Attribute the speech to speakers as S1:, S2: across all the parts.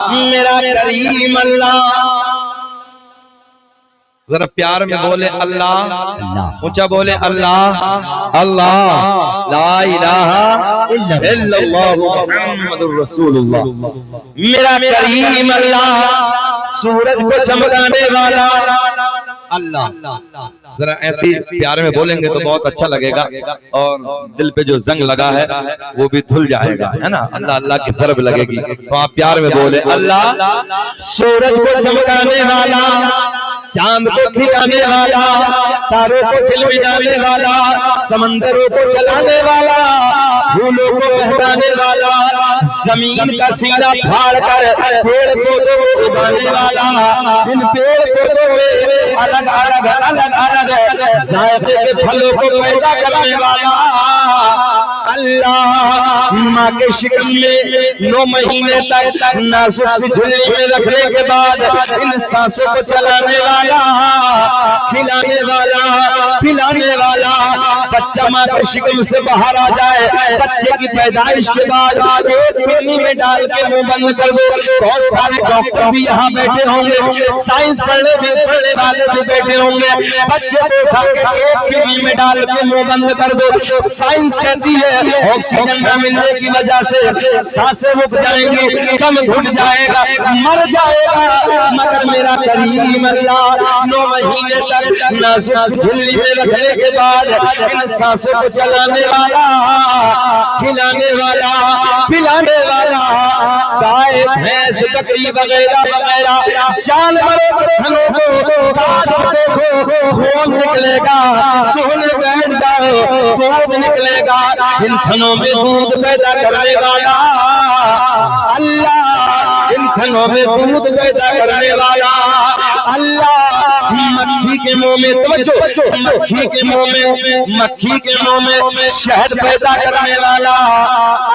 S1: मेरा करीम अल्लाह। जरा प्यार में बोले अल्लाह, ऊंचा बोले अल्लाह अल्लाह, ला इलाहा इल्लल्लाह मुहम्मदुर रसूलुल्लाह। मेरा करीम अल्लाह, सूरज को चमकाने वाला अल्लाह। जरा ऐसी प्यार में बोलेंगे तो बहुत अच्छा लगेगा और दिल पे जो जंग लगा है वो भी धुल जाएगा, है ना। अल्लाह अल्लाह की सरब लगेगी तो आप प्यार में बोले अल्लाह। सूरज को चमकाने वाला, चांद को खिलाने वाला, तारों को खिलमिलाने वाला, समंदरों को चलाने वाला, फूलों को बहकाने वाला, जमीन का सीना फाड़ कर पेड़ पौधों को उगाने वाला, इन पेड़ पौधों में अलग अलग अलग अलग जायके के फलों को पैदा करने वाला अल्लाह। माँ के शिकम में 9 महीने तक नाजुक सी झिल्ली में रखने के बाद इन सांसों को चलाने वाला, खिलाने वाला, पिलाने वाला, बच्चा माँ के शिकम से बाहर आ जाए, बच्चे की पैदाइश के बाद एक पिन्नी में डाल के मुंह बंद कर दो। बहुत सारे डॉक्टर भी यहाँ बैठे होंगे, साइंस पढ़ने वाले भी बैठे होंगे। बच्चे को उठा के एक पिन्नी में डाल के मुंह बंद कर दो। साइंस कहती है ऑक्सीजन न मिलने की वजह से सांसें रुक जाएंगी, दम घुट जाएगा, मर जाएगा। मगर मेरा करीम अल्लाह 9 महीने तक नाजुक झिल्ली में रखने के बाद इन सांसों को चलाने वाला, खिलाने वाला, पिलाने वाला, गाय भैंस बकरी वगैरह वगैरह जानवरों के थनों को काट के देखो, खून निकलेगा, धोने बैठ जाओ दूध निकलेगा। इन थनों में दूध पैदा करने वाला अल्लाह, इन थनों में दूध पैदा करने वाला अल्लाह। मक्खी के मुंह में तवज्जो, मक्खी के मुंह में शहद पैदा करने वाला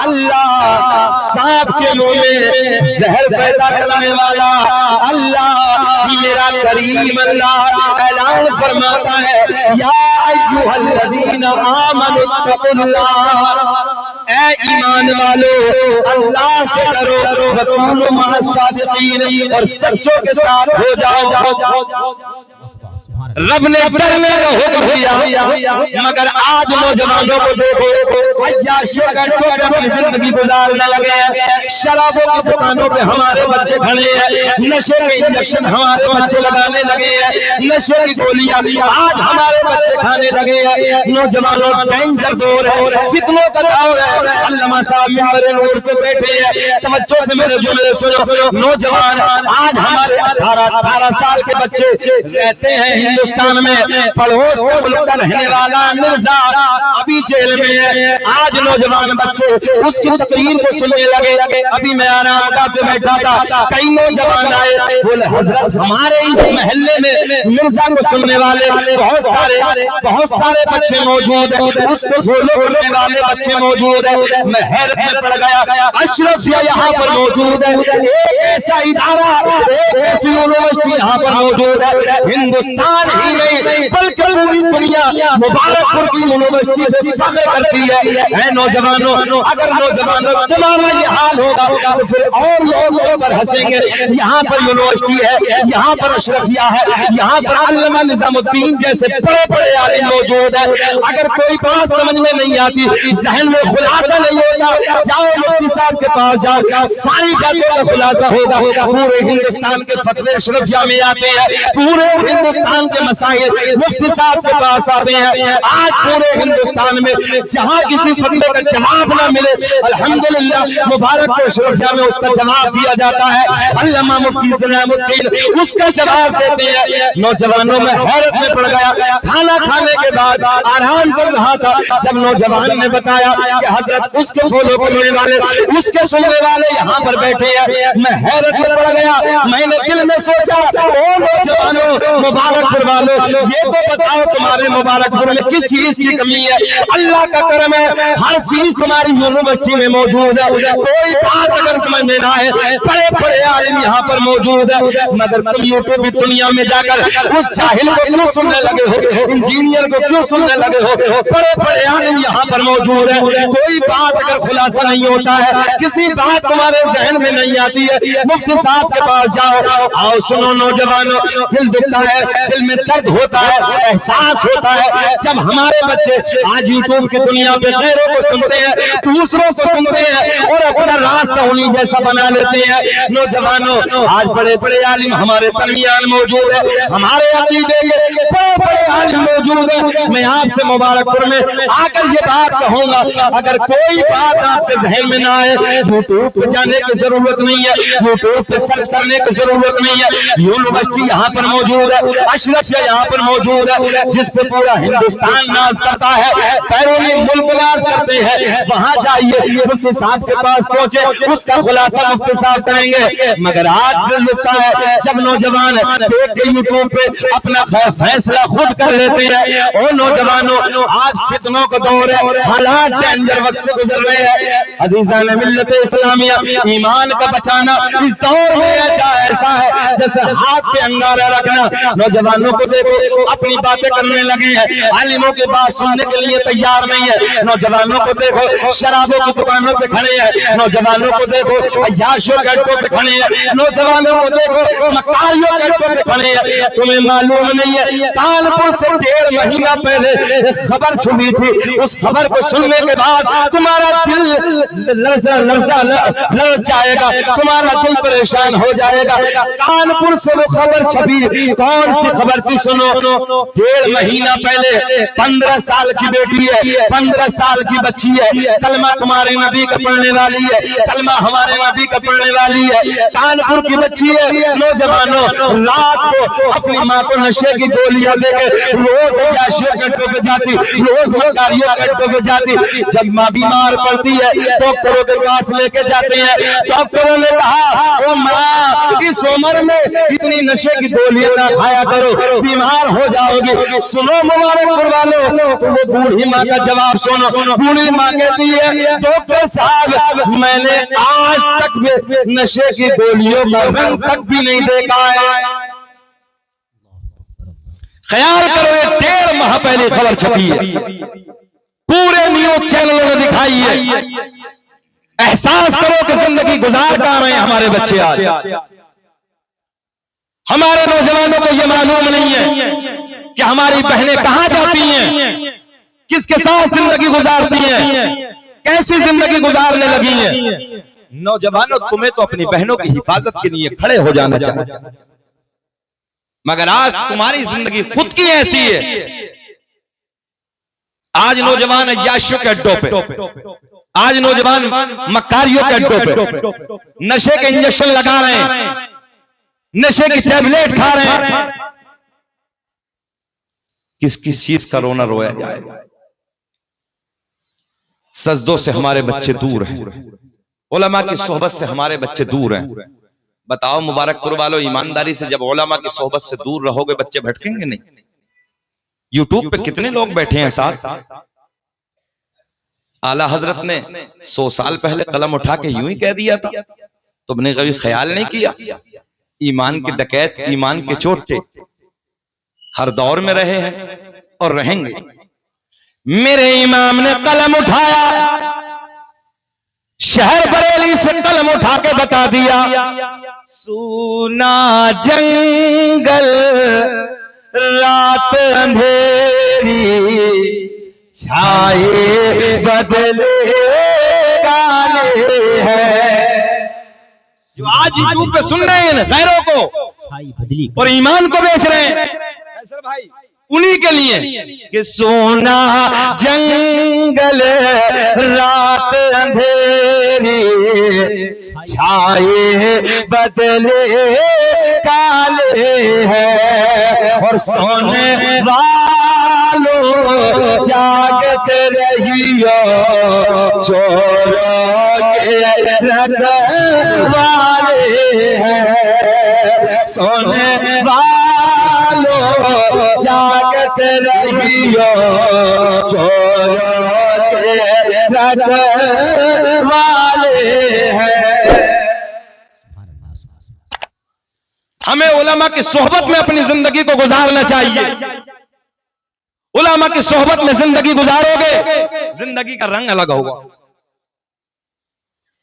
S1: अल्लाह, सांप के मुंह में जहर पैदा करने वाला अल्लाह। मेरा करीम अल्लाह ऐलान फरमाता है या अय्युहल्लज़ीना आमनु तक़ुल्लाह, ऐ ईमान वालो अल्लाह से डरो, वकूनु मअस सादिकीन, और सच्चों के साथ हो जाओ। रब ने डरने का हुक्म दिया, मगर आज नौजवानों को देखो अय्याशों का टोपे अपनी जिंदगी गुजारने लगे हैं। शराबों की दुकानों पे हमारे बच्चे खड़े हैं, नशे के इंजेक्शन हमारे बच्चे लगाने लगे हैं, नशे की गोलियां आज हमारे बच्चे खाने लगे हैं। नौजवानों डेंजर दौर है, फितनों का दौर है। अल्लामा साहब मिंबर नूर पे बैठे हैं, तवज्जो से मेरे जुमले सुनो। नौजवान आज हमारे 18 साल के बच्चे रहते हैं हिंदुस्तान में, पड़ोस के मुल्क का रहने वाला मिर्जा अभी जेल में है। आज नौजवान बच्चे उसकी तकरीर को सुनने लगे। अभी मैं आराम पे बैठा था, कई नौजवान आए, बोले हजरत हमारे इस महल्ले में मिर्जा को सुनने वाले बहुत सारे बच्चे मौजूद है, उसको फॉलो करने वाले बच्चे मौजूद है। मैं हैरत में पड़ गया, अशरफिया यहाँ पर मौजूद है, एक ऐसा इदारा, एक ऐसी यूनिवर्सिटी यहाँ पर मौजूद है। हिंदुस्तान ही नहीं बल्कि पूरी दुनिया मुबारकपुर की यूनिवर्सिटी पे फख्र करती है। नौजवानों, अगर नौजवानों तुम्हारा ये हाल होगा तो फिर और लोग पर हंसेंगे। यहाँ पर यूनिवर्सिटी है, यहाँ पर अशरफिया है, यहाँ पर अल्लामा निजामुद्दीन जैसे बड़े बड़े आलिम मौजूद है। अगर कोई बात समझ में नहीं आती, जहन में खुलासा नहीं होता, जाओ मुफ्ती साहब के पास जाओ, सारी बातों का खुलासा होगा। पूरे हिंदुस्तान के फतवे अशरफिया में आते हैं, पूरे हिंदुस्तान के मसाइल मुफ्ती साहब के पास आते हैं। आज पूरे हिंदुस्तान में जहाँ किसी फतवे का जवाब ना मिले, अल्हम्दुलिल्लाह मुबारकपुर अशरफिया में उसका जवाब दिया जाता है। अल्लामा मुफ्ती निजामुद्दीन उसका जवाब देते हैं। नौजवानों में हैरत में पड़ गया। खाना खाने के बाद आराम कर रहा था, जब नौजवान ने बताया कि हजरत उसके फॉलो करने वाले, उसके सुनने वाले यहाँ पर बैठे हैं, मैं हैरत में पड़ गया। मैंने दिल में सोचा, ओ नौजवानों, मुबारक मुबारकपुर वालों, ये तो बताओ तुम्हारे मुबारकपुर में किस चीज की कमी है? अल्लाह का करम है, हर चीज तुम्हारी यूनिवर्सिटी में मौजूद है। कोई बात अगर समझ में ना आए, बड़े बड़े आलिम यहाँ पर मौजूद है, मगर तुम यूट्यूब की दुनिया में जाकर उस जाहिल को क्यों सुनने लगे हो, इंजीनियर को क्यों सुनने लगे हो? बड़े बड़े आलिम यहाँ पर मौजूद है। कोई बात अगर खुलासा नहीं होता है, किसी बात तुम्हारे जहन में नहीं आती है, मुफ्ती साहब के पास जाओ। आओ सुनो नौजवानों, दिल दुखता है, दिल में दर्द होता है, एहसास होता है जब हमारे बच्चे आज यूट्यूब की दुनिया पे गैरों को सुनते हैं, दूसरों को सुनते हैं और अपना रास्ता उन्हीं जैसा बना लेते हैं। नौजवानों, आज बड़े बड़े आलिम हमारे दरमियान मौजूद है, हमारे अकीदे के बड़े बड़े आलिम मौजूद है। मैं आपसे मुबारकपुर में आकर ये बात कहूंगा, अगर कोई बात आपके जहन में ना आए, यूट्यूब पे जाने की जरूरत नहीं है, यूट्यूब पे सर्च करने की जरूरत नहीं है। यूनिवर्सिटी यहाँ पर मौजूद है, अशरफिया यहाँ पर मौजूद है, जिस पे पूरा हिंदुस्तान नाज करता है, बैरूनी मुल्क नाज करते हैं। वहां जाइए, मुफ्ती साहब के पास पहुंचे, उसका खुलासा मुफ्ती साहब करेंगे। मगर आज दिल दुखता है जब नौजवान देख के यूट्यूब पे अपना फैसला खुद कर लेते हैं। और नौजवानों, आज फितनों का दौर है, हालात डेंजर वक्त से गुजर रहे हैं। अजीजान मिल्लत इस्लामिया, ईमान का बचाना इस दौर में ऐसा है जैसे हाथ पे अंगारा रखना। नौजवानों को देखो अपनी बातें करने लगे हैं, आलिमों की बात सुनने के लिए तैयार नहीं है। नौजवानों को देखो शराबों की दुकानों पे खड़े हैं, नौजवानों को देखो अय्याशों के अड्डों पे खड़े हैं, नौजवानों को देखो मकारियों के अड्डों पे खड़े हैं। तुम्हें मालूम नहीं है, कानपुर से 1.5 महीना पहले एक खबर छुपी थी, उस खबर को सुनने के बाद तुम्हारा दिल लड़ जाएगा, तुम्हारा दिल परेशान हो जाएगा। कानपुर से वो खबर छपी, कौन सी खबर थी सुनो। 1.5 महीना पहले 15 साल की बेटी है, 15 साल की बच्ची है, कलमा तुम्हारे नबी का पढ़ने वाली है, कलमा हमारे नबी का पढ़ने वाली है, कानपुर की बच्ची है। नौजवानों, रात को अपनी माँ को नशे की गोलियां देके रोज अय्याशियों के अड्डों पे जाती, रोज मकारियों के अड्डों पे जाती। जब माँ बीमार पड़ती है, डॉक्टरों के पास लेके जाते हैं, डॉक्टरों ने कहा ओ माँ, इस उम्र में इतनी नशे की गोलियां ना खाया करो, बीमार हो जाओगी। सुनो मुबारकपुर वालों, तो वो बूढ़ी माँ का जवाब सुनो। बूढ़ी माँ कहती है डॉक्टर साहब, मैंने आज तक भी नशे की गोलियों का रंग तक भी नहीं देखा है। ख्याल करो, ये 1.5 माह पहले खबर छपी है, पूरे न्यूज चैनलों ने दिखाई है। एहसास करो कि जिंदगी गुजार कर रहे हैं हमारे बच्चे। आज हमारे नौजवानों को यह मालूम नहीं है कि हमारी बहनें कहां जाती हैं, किसके साथ जिंदगी गुजारती हैं, कैसी जिंदगी गुजारने लगी हैं। नौजवानों, तुम्हें तो अपनी बहनों की हिफाजत के लिए खड़े हो जाना चाहिए, मगर आज तुम्हारी जिंदगी खुद की ऐसी है। आज नौजवान अय्याशियों के अड्डों पे, आज नौजवान मकारियों के अड्डों पे नशे के इंजेक्शन लगा रहे हैं, नशे की टैबलेट खा रहे हैं। किस किस चीज का रोना रोया जाएगा। सजदों से हमारे बच्चे दूर हैं, उलमा की सोहबत से हमारे बच्चे दूर हैं। बताओ मुबारकपुर वालों, ईमानदारी से जब उलमा की सोहबत से दूर रहोगे, बच्चे भटकेंगे नहीं। यूट्यूब पे कितने लोग बैठे हैं साथ। आला हजरत ने 100 साल पहले कलम उठा के यूं ही कह दिया था, तुमने कभी ख्याल नहीं किया। ईमान के डकैत, ईमान के चोटे हर दौर में रहे हैं और रहेंगे। मेरे इमाम ने कलम उठाया, शहर बरेली से कलम उठा के बता दिया, सूना जंगल रात अंधेरी छाए बदले गाने हैं। जो आज यूट्यूब पे सुन रहे हैं गैरों को और ईमान को बेच रहे हैं, भाई उन्हीं के लिए कि सोना जंगल रात अंधेरी छाए बदले काले हैं, और सोने वालों जागत रहियो चोरों के रखवाले हैं। सोने वालों रखवाले हैं। हमें उलमा की सोहबत में अपनी जिंदगी को गुजारना चाहिए। उलमा की सोहबत में जिंदगी गुजारोगे, जिंदगी का रंग अलग होगा।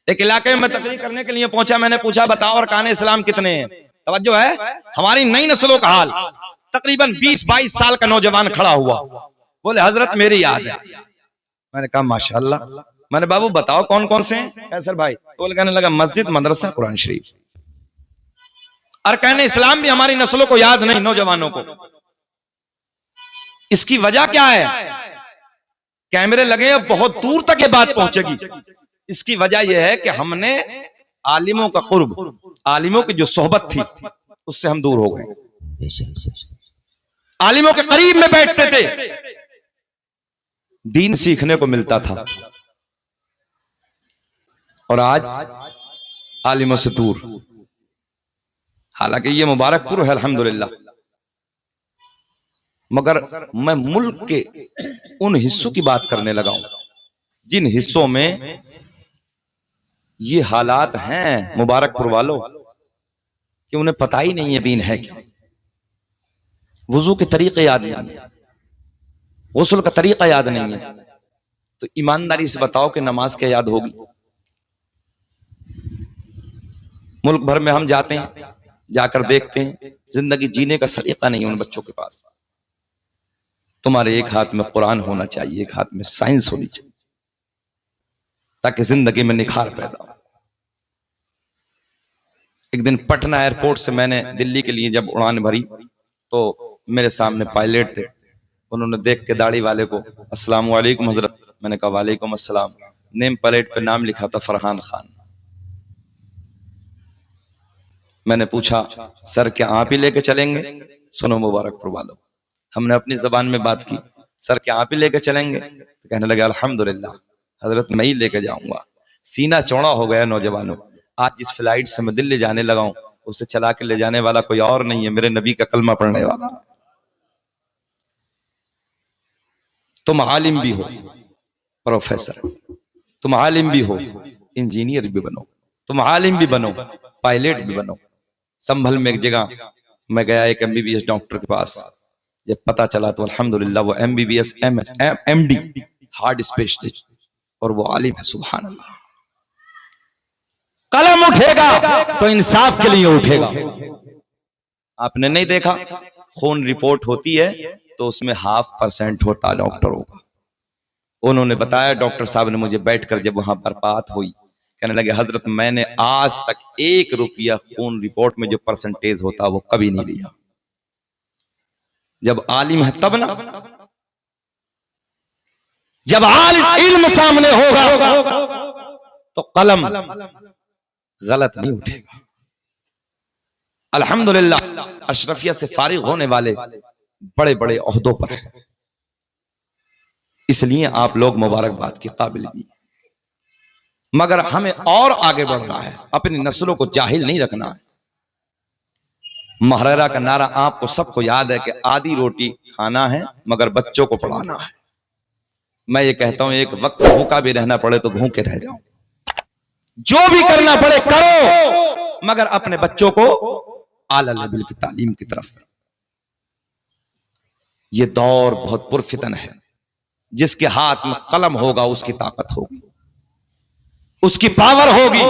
S1: एक इलाके में तकरीर करने के लिए पहुंचा, मैंने पूछा बताओ अरकान इस्लाम कितने हैं? तवज्जो है, हमारी नई नस्लों का हाल। तकरीबन 20-22 साल का नौजवान खड़ा हुआ, बोले हजरत मेरी याद है। मैंने कहा माशाअल्लाह। मैंने बाबू बताओ कौन कौन से हैं? कैसर भाई बोल कहने लगा मस्जिद, मदरसा, कुरान शरीफ। अरकान इस्लाम भी हमारी नस्लों को याद नहीं, नौजवानों को। इसकी वजह क्या है? कैमरे लगे, अब बहुत दूर तक ये बात पहुंचेगी। इसकी वजह यह है कि हमने आलिमों का कुर्ब, आलिमों की जो सोहबत थी उससे हम दूर हो गए। आलिमों के करीब में बैठते थे, दीन सीखने को मिलता था, और आज आलिमों से दूर। हालांकि ये मुबारकपुर है अल्हम्दुलिल्लाह, मगर मैं मुल्क के उन हिस्सों की बात करने लगा हूं जिन हिस्सों में ये हालात हैं मुबारकपुर वालों कि उन्हें पता ही नहीं है दीन है क्या। वुजू के तरीके याद नहीं है, गुस्ल का तरीका याद नहीं है, तो ईमानदारी से बताओ कि नमाज क्या याद होगी? मुल्क भर में हम जाते हैं, जाकर देखते हैं, जिंदगी जीने का सलीका नहीं है उन बच्चों के पास। तुम्हारे एक हाथ में कुरान होना चाहिए, एक हाथ में साइंस होनी चाहिए, ताकि जिंदगी में निखार पैदा हो। एक दिन पटना एयरपोर्ट से मैंने दिल्ली के लिए जब उड़ान भरी तो मेरे सामने पायलट थे। उन्होंने देख के दाढ़ी वाले को अस्सलाम वालेकुम हजरत। मैंने कहा वालेकुम अस्सलाम। नेम प्लेट पे नाम लिखा था फरहान खान। मैंने पूछा सर क्या आप ही लेके चलेंगे? सुनो मुबारकपुर वालों, हमने अपनी जबान में बात की, सर क्या आप ही लेके चलेंगे? तो कहने लगे अल्हम्दुलिल्लाह हजरत मैं ही लेके जाऊंगा। सीना चौड़ा हो गया नौजवानों। आज जिस फ्लाइट से मैं दिल्ली जाने लगा हूं उसे चला के ले जाने वाला कोई और नहीं है, मेरे नबी का कलमा पढ़ने वाला। तुम आलिम भी हो, प्रोफेसर, तुम आलिम भी हो, इंजीनियर भी बनो, तुम आलिम भी बनो, पायलट भी बनो। संभल में एक जगह मैं गया एक MBBS डॉक्टर के पास, जब पता चला तो अल्हम्दुलिल्लाह वो MBBS MD हार्ट स्पेशलिस्ट, और वो आलिम है। सुभान अल्लाह। कलम उठेगा तो इंसाफ के लिए उठेगा। आपने नहीं देखा खून रिपोर्ट होती है तो उसमें 0.5% होता डॉक्टरों का। उन्होंने बताया, डॉक्टर साहब ने मुझे बैठकर जब वहां पर बात हुई, कहने लगे हजरत मैंने आज तक 1 रुपया खून रिपोर्ट में जो परसेंटेज होता वो कभी नहीं लिया। जब आलिम है तब ना, जब आलिम इल्म सामने होगा तो कलम गलत नहीं उठेगा। अल्हम्दुलिल्लाह अशरफिया से फारिग होने वाले बड़े बड़े ओहदों पर हैं, इसलिए आप लोग मुबारकबाद के काबिल भी। मगर हमें और आगे बढ़ना है, अपनी नस्लों को जाहिल नहीं रखना है। महरेरा का नारा आपको सबको याद है कि आधी रोटी खाना है मगर बच्चों को पढ़ाना है। मैं ये कहता हूं एक वक्त भूखा भी रहना पड़े तो भूखे रह जाओ, जो भी करना पड़े करो, मगर अपने बच्चों को आला लेवल की तालीम की तरफ। ये दौर बहुत पुरफितन है। जिसके हाथ में कलम होगा उसकी ताकत होगी, उसकी पावर होगी,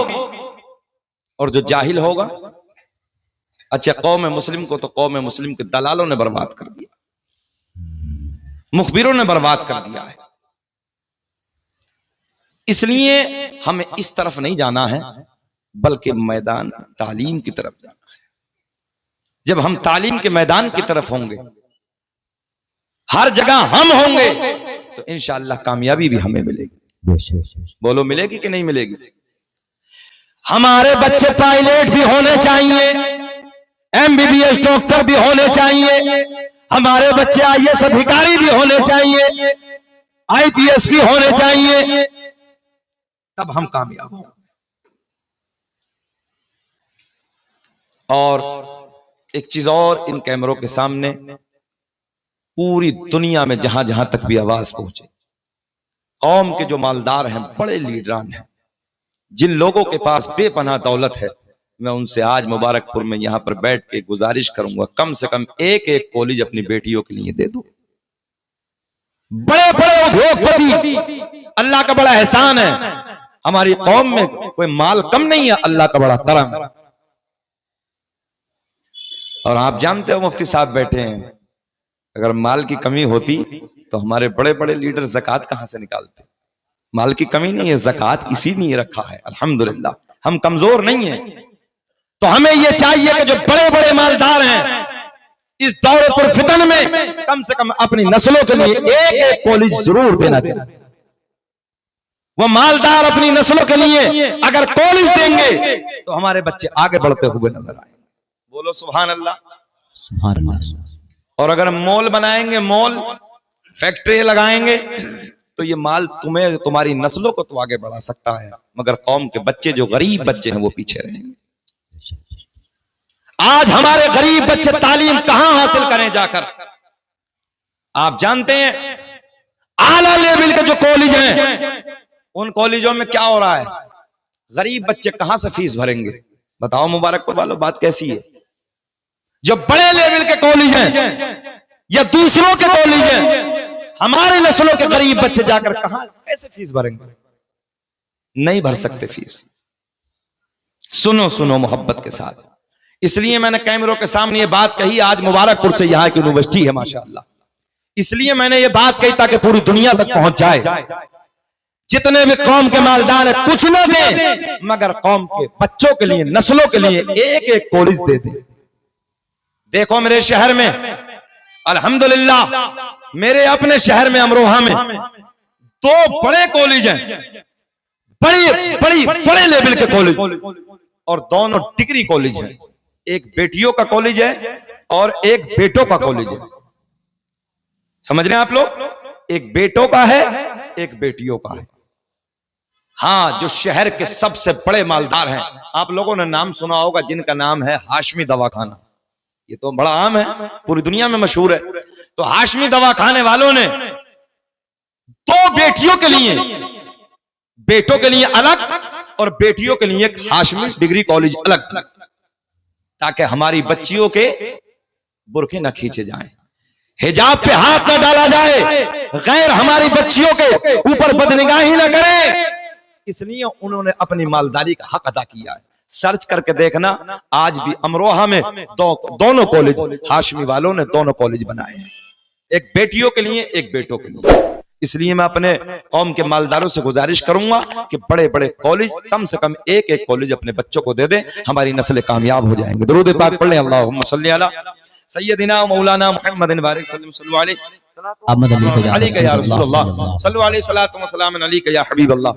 S1: और जो जाहिल होगा, अच्छा कौम मुस्लिम को तो कौम मुस्लिम के दलालों ने बर्बाद कर दिया, मुखबिरों ने बर्बाद कर दिया है। इसलिए हमें इस तरफ नहीं जाना है बल्कि मैदान तालीम की तरफ जाना है। जब हम तालीम के मैदान की तरफ होंगे, हर जगह हम होंगे, तो इंशाअल्लाह कामयाबी भी हमें मिलेगी। बोलो मिलेगी कि नहीं मिलेगी? हमारे बच्चे पायलट भी होने चाहिए, MBBS डॉक्टर भी होने चाहिए, हमारे बच्चे IAS अधिकारी भी होने चाहिए, IPS भी होने चाहिए, तब हम कामयाब होंगे। और एक चीज और, इन कैमरों के सामने पूरी दुनिया में जहां जहां तक भी आवाज पहुंचे, कौम के जो मालदार हैं, बड़े लीडरान हैं, जिन लोगों के पास बेपनाह दौलत है, मैं उनसे आज मुबारकपुर में यहां पर बैठ के गुजारिश करूंगा, कम से कम एक एक कॉलेज अपनी बेटियों के लिए दे दो। बड़े बड़े उद्योगपति, अल्लाह का बड़ा एहसान है, हमारी कौम में कोई माल कम नहीं है, अल्लाह का बड़ा करम। और आप जानते हो मुफ्ती साहब बैठे हैं, अगर माल की कमी होती तो हमारे बड़े बड़े लीडर ज़कात कहां से निकालते। माल की कमी नहीं है, ज़कात इसी ने रखा है, अल्हम्दुलिल्लाह हम कमजोर नहीं हैं। तो हमें यह चाहिए कि जो बड़े बड़े मालदार हैं इस दौरे पर फितन में कम से कम अपनी नस्लों के लिए एक एक कॉलेज जरूर देना चाहिए। वो मालदार अपनी नस्लों के लिए अगर कॉलेज देंगे तो हमारे बच्चे आगे बढ़ते हुए नजर आएंगे। बोलो सुभान अल्लाह, सुभान अल्लाह। और अगर मॉल बनाएंगे, मॉल फैक्ट्री लगाएंगे, तो ये माल तुम्हें, तुम्हारी नस्लों को तो आगे बढ़ा सकता है, मगर कौम के बच्चे, जो गरीब बच्चे हैं, वो पीछे रहेंगे। आज हमारे गरीब बच्चे तालीम कहां हासिल करें जाकर? आप जानते हैं आला लेवल के जो कॉलेज हैं, उन कॉलेजों में क्या हो रहा है? गरीब बच्चे कहां से फीस भरेंगे? बताओ मुबारकपुर वालों, बात कैसी है? जो बड़े लेवल के कॉलेज हैं या दूसरों के कॉलेज हैं, हमारे नस्लों के गरीब बच्चे जाकर कहां, कैसे फीस भरेंगे? नहीं भर सकते फीस। सुनो सुनो मोहब्बत के साथ, इसलिए मैंने कैमरों के सामने ये बात कही। आज मुबारकपुर से यहाँ की यूनिवर्सिटी है माशाअल्लाह, इसलिए मैंने ये बात कही ताकि पूरी दुनिया तक पहुंच जाए। जितने भी कौम के मालदार है, कुछ न दे, मगर कौम के बच्चों के लिए, नस्लों के लिए एक एक कॉलेज दे दे। देखो मेरे शहर में अल्हम्दुलिल्लाह, मेरे अपने शहर में अमरोहा में 2 बड़े कॉलेज हैं, बड़े लेवल के कॉलेज, और दोनों डिग्री कॉलेज हैं। एक बेटियों का कॉलेज है और एक बेटों का कॉलेज है। समझ रहे हैं आप लोग? एक बेटों का है, एक बेटियों का है। हाँ, जो शहर के सबसे बड़े मालदार हैं, आप लोगों ने नाम सुना होगा जिनका नाम है हाशमी दवाखाना। ये तो बड़ा आम है, पूरी दुनिया में मशहूर है। तो हाशमी दवाखाने वालों ने 2 बेटियों के लिए, बेटों के लिए अलग और बेटियों के लिए एक हाशमी डिग्री कॉलेज अलग, ताकि हमारी बच्चियों के बुरखे न खींचे जाएं, हिजाब पे हाथ न डाला जाए, गैर हमारी बच्चियों के ऊपर बदनिगाही न करे। इसलिए उन्होंने अपनी मालदारी का हक अदा किया है। सर्च करके देखना, आज भी अमरोहा में दोनों कॉलेज हाशमी वालों ने दोनों कॉलेज बनाए हैं, एक बेटियों के लिए, एक बेटों के लिए। इसलिए मैं अपने कौम के मालदारों से गुजारिश करूंगा कि बड़े बड़े कॉलेज, कम से कम एक एक कॉलेज अपने बच्चों को दे दें, हमारी नस्लें कामयाब हो जाएंगे। दुरूद पाक पढ़ लें, अल्लाहुम्मा सल्ली अला सय्यदिना मौलाना मुहम्मदिन बारिक सल्लल्लाहु अलैहि या रसूलल्लाह सल्लल्लाहु अलैहि वसल्लम या हबीब अल्लाह।